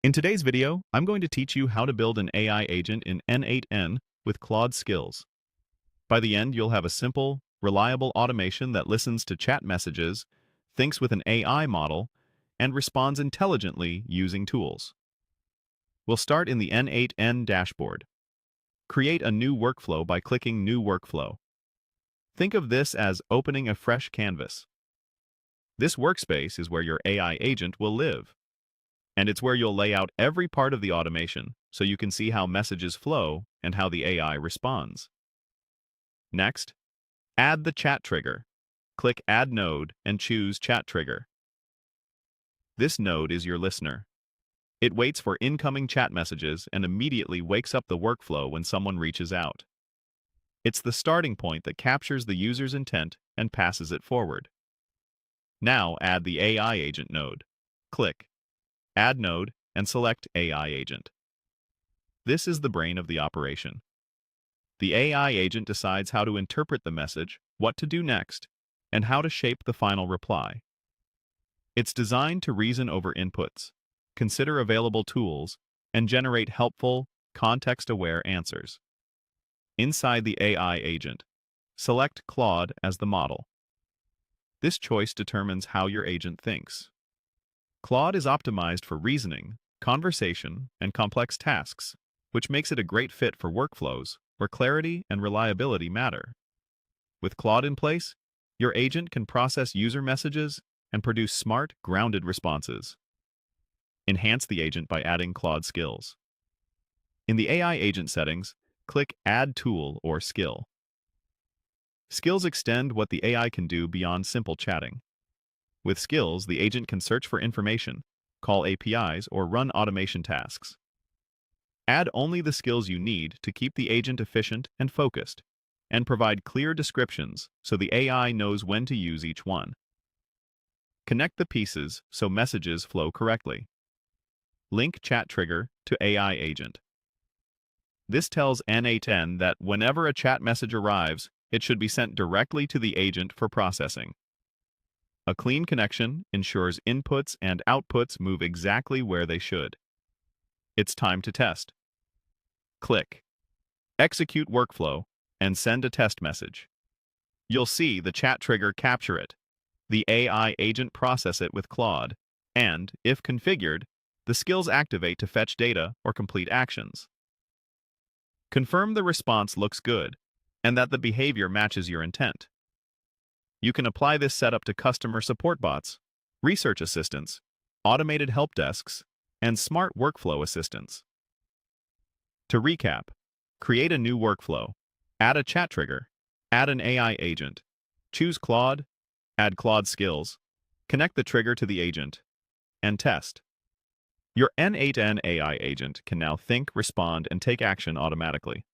In today's video, I'm going to teach you how to build an AI agent in n8n with Claude Skills. By the end, you'll have a simple, reliable automation that listens to chat messages, thinks with an AI model, and responds intelligently using tools. We'll start in the n8n dashboard. Create a new workflow by clicking New Workflow. Think of this as opening a fresh canvas. This workspace is where your AI agent will live. And it's where you'll lay out every part of the automation so you can see how messages flow and how the AI responds. Next, add the chat trigger. Click Add Node and choose Chat Trigger. This node is your listener. It waits for incoming chat messages and immediately wakes up the workflow when someone reaches out. It's the starting point that captures the user's intent and passes it forward. Now add the AI agent node. Click Add Node, and select AI Agent. This is the brain of the operation. The AI agent decides how to interpret the message, what to do next, and how to shape the final reply. It's designed to reason over inputs, consider available tools, and generate helpful, context-aware answers. Inside the AI agent, select Claude as the model. This choice determines how your agent thinks. Claude is optimized for reasoning, conversation, and complex tasks, which makes it a great fit for workflows where clarity and reliability matter. With Claude in place, your agent can process user messages and produce smart, grounded responses. Enhance the agent by adding Claude Skills. In the AI agent settings, click Add Tool or Skill. Skills extend what the AI can do beyond simple chatting. With Skills, the agent can search for information, call APIs, or run automation tasks. Add only the skills you need to keep the agent efficient and focused, and provide clear descriptions so the AI knows when to use each one. Connect the pieces so messages flow correctly. Link Chat Trigger to AI Agent. This tells n8n that whenever a chat message arrives, it should be sent directly to the agent for processing. A clean connection ensures inputs and outputs move exactly where they should. It's time to test. Click Execute Workflow and send a test message. You'll see the chat trigger capture it, the AI agent process it with Claude, and, if configured, the skills activate to fetch data or complete actions. Confirm the response looks good and that the behavior matches your intent. You can apply this setup to customer support bots, research assistants, automated help desks, and smart workflow assistants. To recap, create a new workflow, add a chat trigger, add an AI agent, choose Claude, add Claude Skills, connect the trigger to the agent, and test. Your n8n AI agent can now think, respond, and take action automatically.